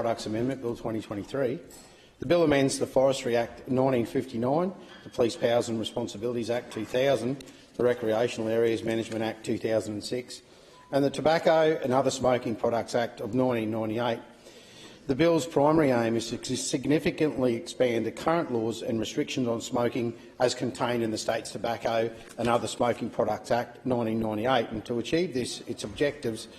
Products Amendment Bill 2023. The bill amends the Forestry Act 1959, the Police Powers and Responsibilities Act 2000, the Recreational Areas Management Act 2006, and the Tobacco and Other Smoking Products Act of 1998. The bill's primary aim is to significantly expand the current laws and restrictions on smoking as contained in the state's Tobacco and Other Smoking Products Act 1998. And to achieve its objectives,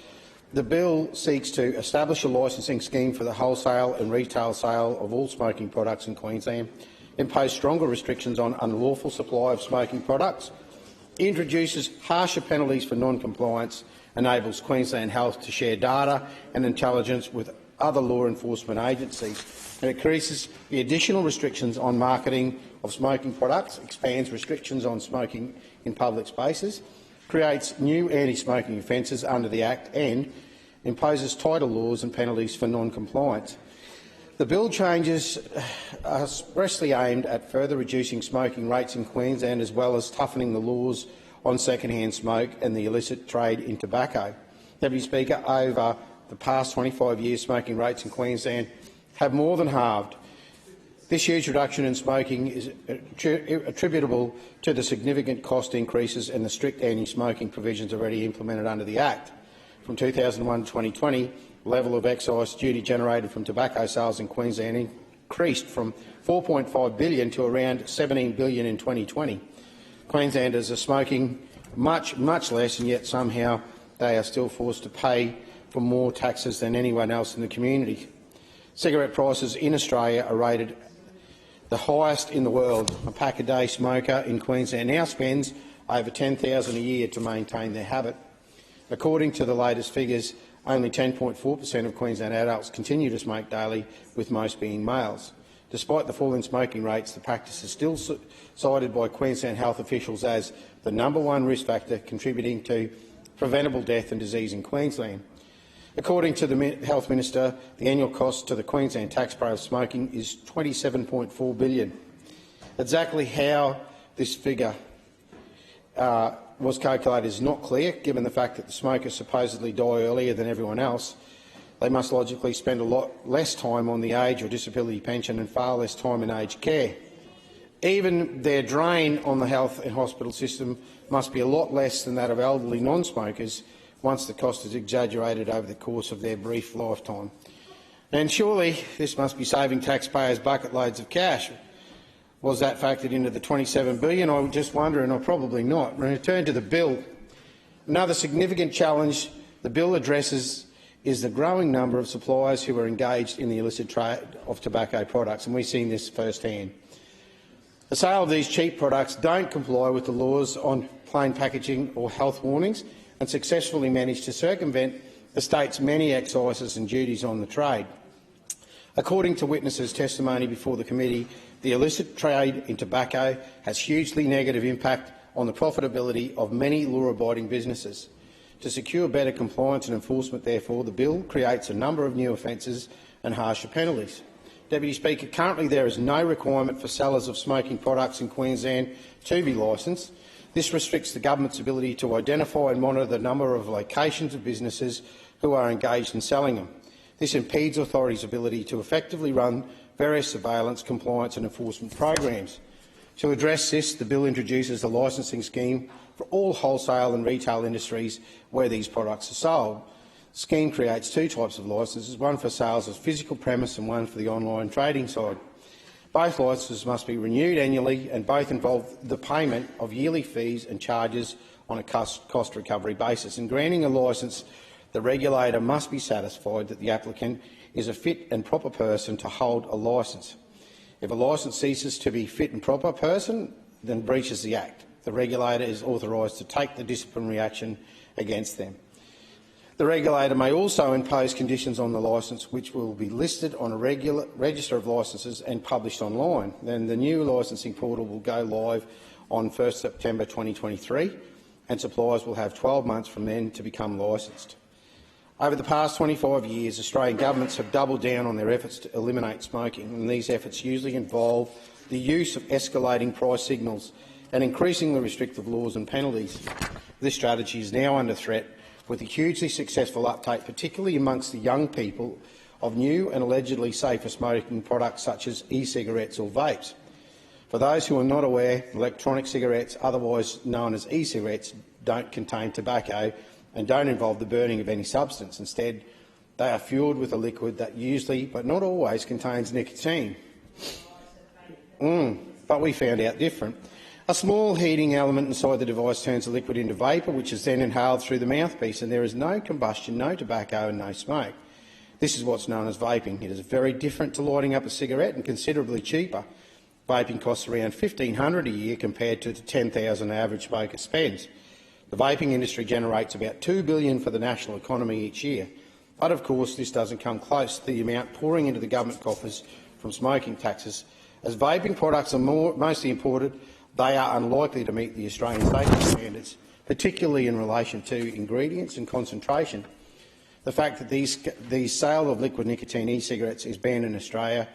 the bill seeks to establish a licensing scheme for the wholesale and retail sale of all smoking products in Queensland, impose stronger restrictions on unlawful supply of smoking products, introduces harsher penalties for non-compliance, enables Queensland Health to share data and intelligence with other law enforcement agencies, and increases the additional restrictions on marketing of smoking products, expands restrictions on smoking in public spaces, creates new anti-smoking offences under the Act and imposes tighter laws and penalties for non-compliance. The bill changes are expressly aimed at further reducing smoking rates in Queensland, as well as toughening the laws on second-hand smoke and the illicit trade in tobacco. Deputy Speaker, over the past 25 years, smoking rates in Queensland have more than halved. This huge reduction in smoking is attributable to the significant cost increases and the strict anti-smoking provisions already implemented under the Act. From 2001 to 2020, the level of excise duty generated from tobacco sales in Queensland increased from $4.5 billion to around $17 billion in 2020. Queenslanders are smoking much less, and yet somehow they are still forced to pay for more taxes than anyone else in the community. Cigarette prices in Australia are rated the highest in the world. A pack-a-day smoker in Queensland now spends over $10,000 a year to maintain their habit. According to the latest figures, only 10.4% of Queensland adults continue to smoke daily, with most being males. Despite the fall in smoking rates, the practice is still cited by Queensland health officials as the #1 risk factor contributing to preventable death and disease in Queensland. According to the Health Minister, the annual cost to the Queensland taxpayer of smoking is $27.4 billion. Exactly how this figure was calculated is not clear, given the fact that the smokers supposedly die earlier than everyone else. They must logically spend a lot less time on the age or disability pension and far less time in aged care. Even their drain on the health and hospital system must be a lot less than that of elderly non-smokers, once the cost is exaggerated over the course of their brief lifetime. And surely this must be saving taxpayers bucket loads of cash. Was that factored into the $27 billion? I just wonder, and probably not. When we return to the bill, another significant challenge the bill addresses is the growing number of suppliers who are engaged in the illicit trade of tobacco products, and we've seen this firsthand. The sale of these cheap products don't comply with the laws on plain packaging or health warnings, and successfully managed to circumvent the state's many excises and duties on the trade. According to witnesses' testimony before the committee, the illicit trade in tobacco has hugely negative impact on the profitability of many law-abiding businesses. To secure better compliance and enforcement, therefore, the bill creates a number of new offences and harsher penalties. Deputy Speaker, currently there is no requirement for sellers of smoking products in Queensland to be licensed. This restricts the government's ability to identify and monitor the number of locations of businesses who are engaged in selling them. This impedes authorities' ability to effectively run various surveillance, compliance and enforcement programs. To address this, the bill introduces a licensing scheme for all wholesale and retail industries where these products are sold. The scheme creates two types of licences, one for sales of physical premise and one for the online trading side. Both licences must be renewed annually, and both involve the payment of yearly fees and charges on a cost recovery basis. In granting a licence, the regulator must be satisfied that the applicant is a fit and proper person to hold a licence. If a licence ceases to be fit and proper person, then breaches the Act. The regulator is authorised to take the disciplinary action against them. The regulator may also impose conditions on the licence, which will be listed on a register of licences and published online. Then the new licensing portal will go live on 1 September 2023, and suppliers will have 12 months from then to become licensed. Over the past 25 years, Australian governments have doubled down on their efforts to eliminate smoking, and these efforts usually involve the use of escalating price signals and increasingly restrictive laws and penalties. This strategy is now under threat, with a hugely successful uptake, particularly amongst the young people, of new and allegedly safer smoking products such as e-cigarettes or vapes. For those who are not aware, electronic cigarettes, otherwise known as e-cigarettes, don't contain tobacco and don't involve the burning of any substance. Instead, they are fuelled with a liquid that usually, but not always, contains nicotine. But we found out different. A small heating element inside the device turns the liquid into vapour, which is then inhaled through the mouthpiece, and there is no combustion, no tobacco and no smoke. This is what's known as vaping. It is very different to lighting up a cigarette and considerably cheaper. Vaping costs around $1,500 a year compared to the $10,000 an average smoker spends. The vaping industry generates about $2 billion for the national economy each year. But of course this doesn't come close to the amount pouring into the government coffers from smoking taxes. As vaping products are mostly imported, they are unlikely to meet the Australian safety standards, particularly in relation to ingredients and concentration. The fact that the sale of liquid nicotine e-cigarettes is banned in Australia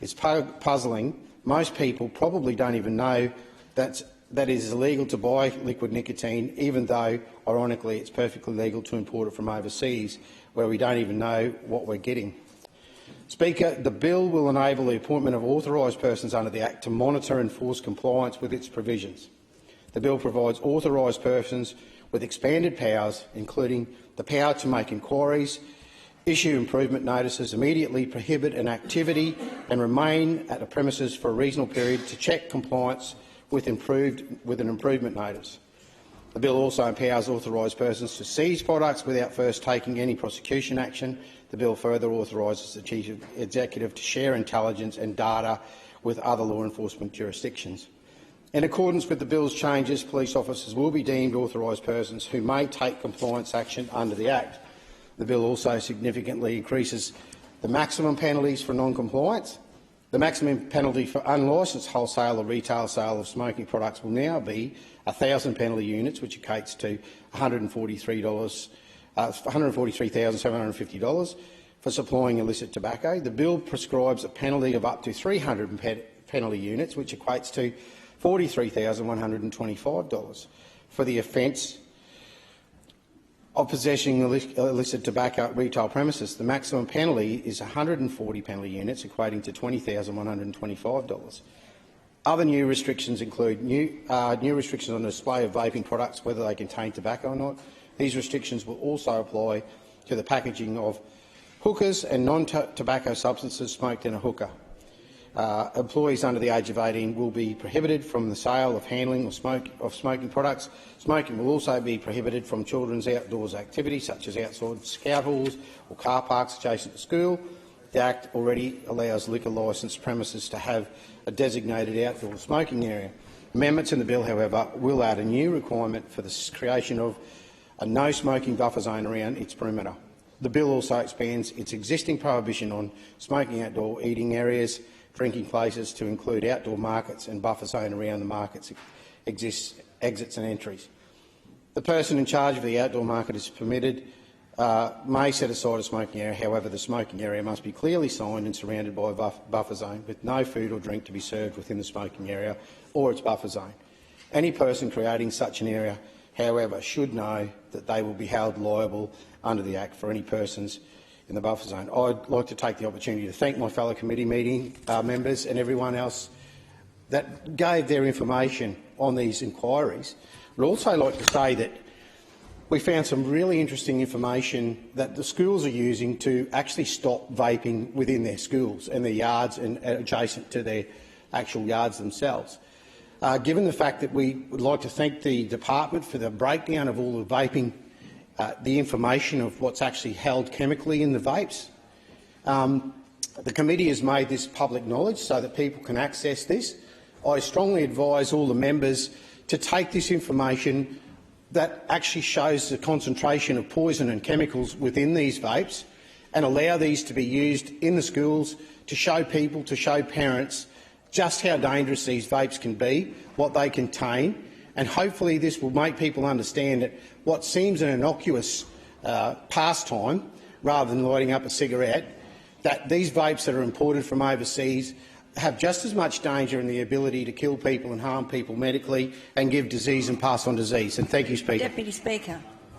is puzzling. Most people probably don't even know that it is illegal to buy liquid nicotine, even though, ironically, it's perfectly legal to import it from overseas, where we don't even know what we're getting. Speaker, the bill will enable the appointment of authorised persons under the Act to monitor and enforce compliance with its provisions. The bill provides authorised persons with expanded powers, including the power to make inquiries, issue improvement notices, immediately prohibit an activity and remain at the premises for a reasonable period to check compliance with an improvement notice. The bill also empowers authorised persons to seize products without first taking any prosecution action. The bill further authorises the Chief Executive to share intelligence and data with other law enforcement jurisdictions. In accordance with the bill's changes, police officers will be deemed authorised persons who may take compliance action under the Act. The bill also significantly increases the maximum penalties for non-compliance. The maximum penalty for unlicensed wholesale or retail sale of smoking products will now be 1,000 penalty units, which equates to $143,750 for supplying illicit tobacco. The bill prescribes a penalty of up to 300 penalty units, which equates to $43,125 for the offence of possessing illicit tobacco at retail premises. The maximum penalty is 140 penalty units, equating to $20,125. Other new restrictions include new restrictions on the display of vaping products, whether they contain tobacco or not. These restrictions will also apply to the packaging of hookahs and non-tobacco substances smoked in a hookah. Employees under the age of 18 will be prohibited from the sale of handling or smoking products. Smoking will also be prohibited from children's outdoors activities such as outside scout halls or car parks adjacent to school. The Act already allows liquor licensed premises to have a designated outdoor smoking area. Amendments in the bill, however, will add a new requirement for the creation of a no-smoking buffer zone around its perimeter. The bill also expands its existing prohibition on smoking outdoor eating areas, drinking places to include outdoor markets and buffer zone around the markets exits and entries. The person in charge of the outdoor market is permitted may set aside a smoking area. However, the smoking area must be clearly signed and surrounded by a buffer zone, with no food or drink to be served within the smoking area or its buffer zone. Any person creating such an area, however, should know that they will be held liable under the Act for any persons in the buffer zone. I'd like to take the opportunity to thank my fellow committee members and everyone else that gave their information on these inquiries. I'd also like to say that we found some really interesting information that the schools are using to actually stop vaping within their schools and their yards and adjacent to their actual yards themselves. Given the fact that we would like to thank the department for the breakdown of all the vaping, the information of what's actually held chemically in the vapes. The committee has made this public knowledge so that people can access this. I strongly advise all the members to take this information that actually shows the concentration of poison and chemicals within these vapes and allow these to be used in the schools to show people, to show parents just how dangerous these vapes can be, what they contain, and hopefully this will make people understand that what seems an innocuous pastime, rather than lighting up a cigarette, that these vapes that are imported from overseas have just as much danger and the ability to kill people and harm people medically and give disease and pass on disease. And thank you, Speaker. Deputy Speaker.